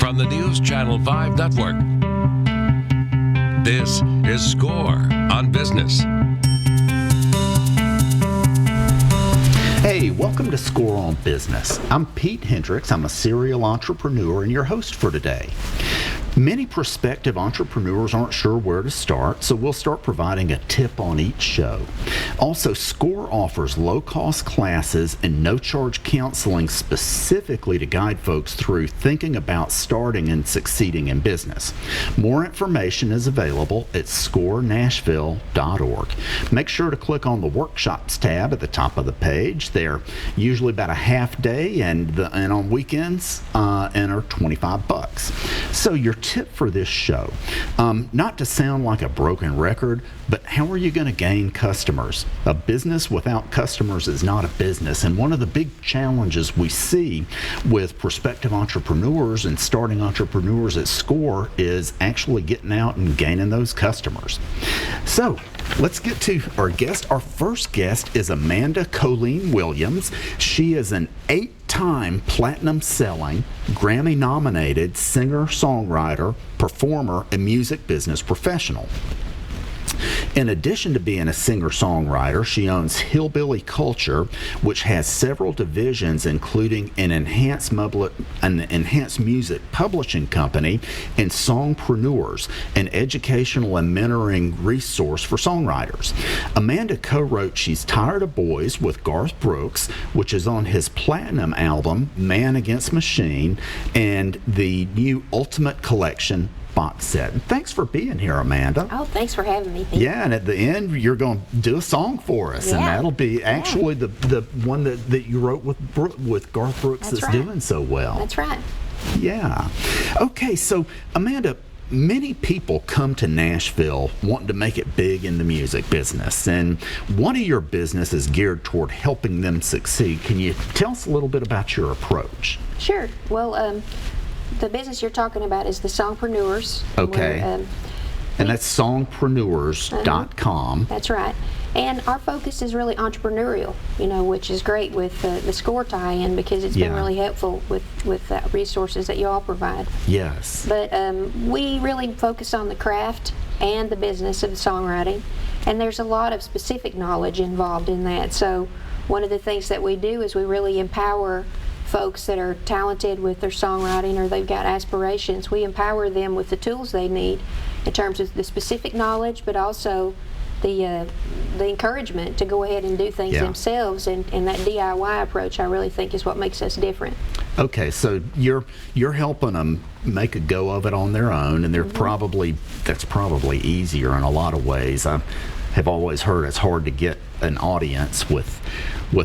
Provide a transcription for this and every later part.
on the News Channel 5 network. This is Score on Business. Hey, welcome to Score on Business. I'm Pete Hendricks. I'm a serial entrepreneur and your host for today. Many prospective entrepreneurs aren't sure where to start, so we'll start providing a tip on each show. Also, SCORE offers low-cost classes and no-charge counseling specifically to guide folks through thinking about starting and succeeding in business. More information is available at scorenashville.org. Make sure to click on the Workshops tab at the top of the page. They're usually about a half day and on weekends and are $25. So your tip for this show, not to sound like a broken record, but how are you going to gain customers? A business without customers is not a business, and one of the big challenges we see with prospective entrepreneurs and starting entrepreneurs at SCORE is actually getting out and gaining those customers. So let's get to our guest. Our first guest is Amanda Colleen Williams. She is an 8-time platinum-selling, Grammy-nominated singer-songwriter, performer, and music business professional. In addition to being a singer-songwriter, she owns Hillbilly Culture, which has several divisions, including an enhanced music publishing company, and Songpreneurs, an educational and mentoring resource for songwriters. Amanda co-wrote She's Tired of Boys with Garth Brooks, which is on his platinum album, Man Against Machine, and the new Ultimate Collection box set. And thanks for being here, Amanda. Oh, thanks for having me. Yeah, and at the end, you're going to do a song for us, and that'll be actually the one that you wrote with Garth Brooks that's doing so well. That's right. Yeah. Okay, so Amanda, many people come to Nashville wanting to make it big in the music business, and one of your business is geared toward helping them succeed. Can you tell us a little bit about your approach? Sure. Well, the business you're talking about is the Songpreneurs. Okay. And that's songpreneurs.com. That's right. And our focus is really entrepreneurial, which is great with the SCORE tie-in because it's been really helpful with the resources that you all provide. Yes. But we really focus on the craft and the business of songwriting, and there's a lot of specific knowledge involved in that. So one of the things that we do is we really empower folks that are talented with their songwriting or they've got aspirations. We empower them with the tools they need in terms of the specific knowledge, but also the encouragement to go ahead and do things themselves, and that DIY approach I really think is what makes us different. Okay, so you're helping them make a go of it on their own, and that's probably easier in a lot of ways. I have always heard it's hard to get an audience with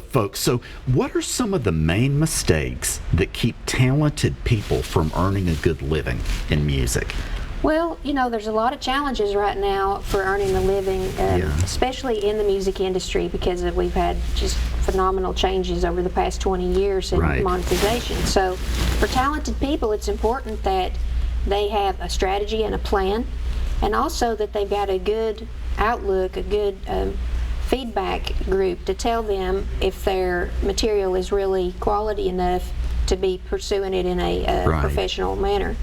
folks. So what are some of the main mistakes that keep talented people from earning a good living in music? Well, there's a lot of challenges right now for earning a living, especially in the music industry, because we've had just phenomenal changes over the past 20 years in monetization. So for talented people, it's important that they have a strategy and a plan, and also that they've got a good outlook, a good feedback group to tell them if their material is really quality enough to be pursuing it in a professional manner.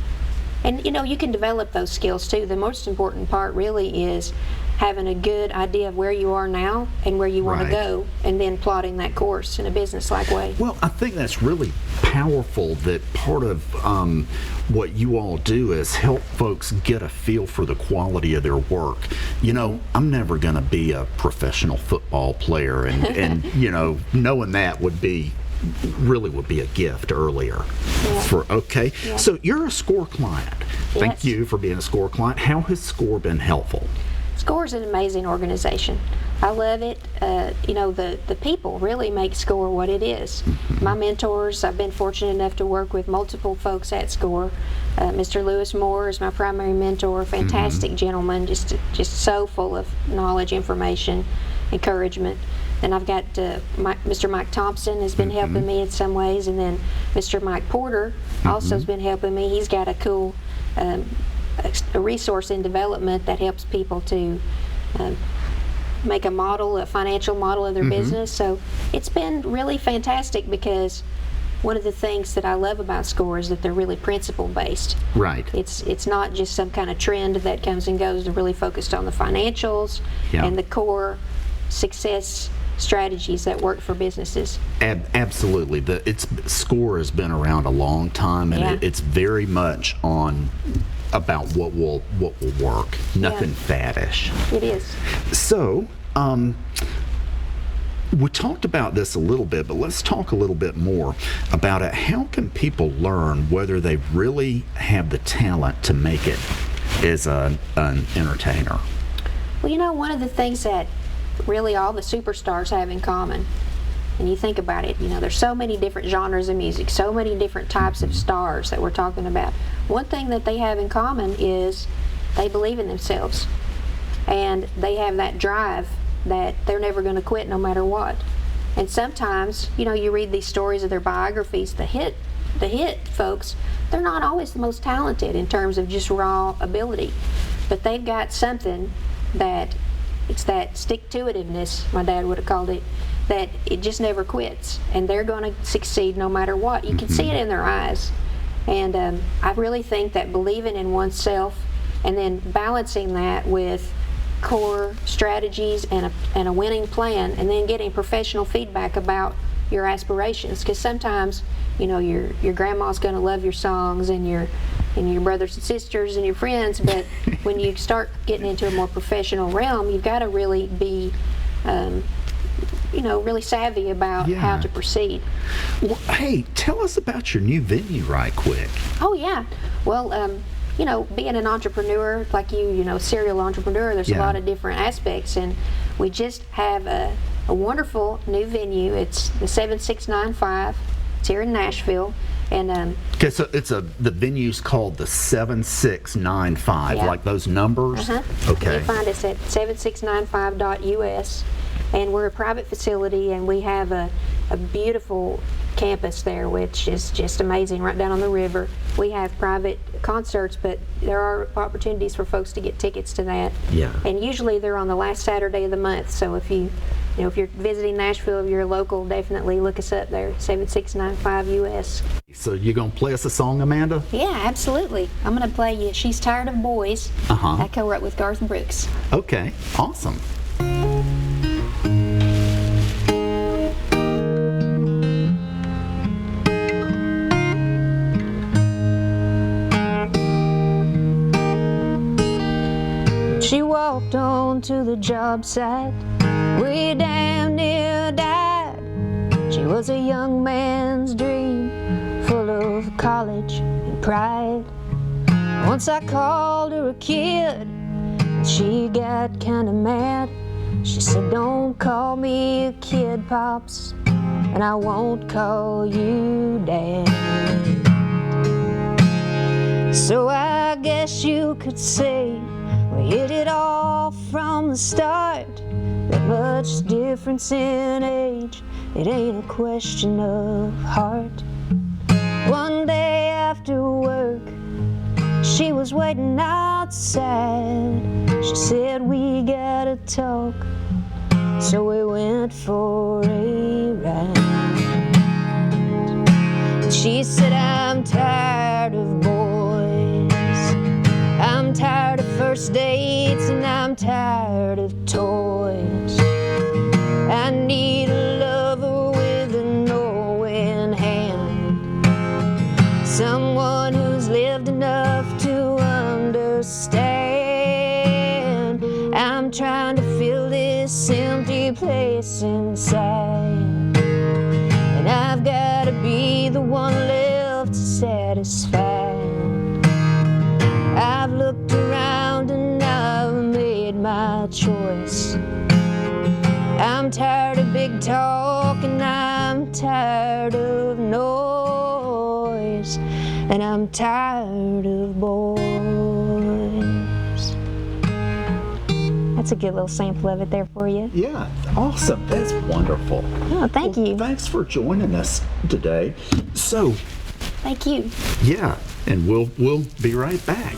And you can develop those skills too. The most important part really is having a good idea of where you are now and where you want to go, and then plotting that course in a business-like way. Well, I think that's really powerful, that part of what you all do is help folks get a feel for the quality of their work. I'm never going to be a professional football player, and knowing that would be a gift earlier. So you're a SCORE client. Thank you for being a SCORE client. How has SCORE been helpful? SCORE is an amazing organization. I love it. The people really make SCORE what it is. My mentors, I've been fortunate enough to work with multiple folks at SCORE. Mr. Lewis Moore is my primary mentor, fantastic gentleman, just so full of knowledge, information, encouragement. And I've got Mr. Mike Thompson has been helping me in some ways, and then Mr. Mike Porter also has been helping me. He's got a cool a resource in development that helps people to make a financial model of their business. So it's been really fantastic because one of the things that I love about SCORE is that they're really principle based. Right. It's not just some kind of trend that comes and goes. They're really focused on the financials and the core success strategies that work for businesses. Absolutely. SCORE has been around a long time, and it's very much about what will work. Nothing faddish. It is. So, we talked about this a little bit, but let's talk a little bit more about it. How can people learn whether they really have the talent to make it as an entertainer? Well, one of the things that really all the superstars have in common, and you think about it, there's so many different genres of music, so many different types of stars that we're talking about. One thing that they have in common is they believe in themselves, and they have that drive that they're never going to quit no matter what. And sometimes, you read these stories of their biographies, the hit folks, they're not always the most talented in terms of just raw ability, but they've got something that it's that stick-to-itiveness, my dad would have called it, that it just never quits, and they're going to succeed no matter what. You can see it in their eyes. And I really think that believing in oneself and then balancing that with core strategies and a winning plan, and then getting professional feedback about your aspirations, because sometimes your grandma's going to love your songs and your brothers and sisters and your friends, but when you start getting into a more professional realm, you've got to really be really savvy about how to proceed. Well, hey, tell us about your new venue right quick. Oh yeah. Well, being an entrepreneur like you, serial entrepreneur, there's a lot of different aspects, and we just have a wonderful new venue. It's the 7695. It's here in Nashville, and okay, so the venue's called the 7695, like those numbers. Okay. You find us at 7695.us, and we're a private facility, and we have a beautiful campus there, which is just amazing, right down on the river. We have private concerts, but there are opportunities for folks to get tickets to that. Yeah. And usually they're on the last Saturday of the month. So if you're visiting Nashville, if you're local, definitely look us up there, 7695 US. So you gonna play us a song, Amanda? Yeah, absolutely. I'm gonna play you "She's Tired of Boys." I co-wrote with Garth Brooks. Okay, awesome. She walked on to the job site, we damn near died. She was a young man's dream, full of college and pride. Once I called her a kid, and she got kinda mad. She said, "Don't call me a kid, Pops, and I won't call you Dad." So I guess you could say we hit it off from the start. That much difference in age, it ain't a question of heart. One day after work, she was waiting outside. She said, "We gotta talk." So we went for a ride. She said, "I'm tired of boys, I'm tired of first dates, and I'm tired of toys. I need a lover with a knowing hand, someone who's lived enough to understand. I'm trying to fill this empty place inside, and I've got to be the one left to satisfy. I've looked around and I've made my choice. I'm tired of big talk, and I'm tired of noise, and I'm tired of boys. That's a good little sample of it there for you. Yeah, awesome. That's wonderful. Oh, thank you. Thanks for joining us today. So, Thank you. yeah, and we'll be right back.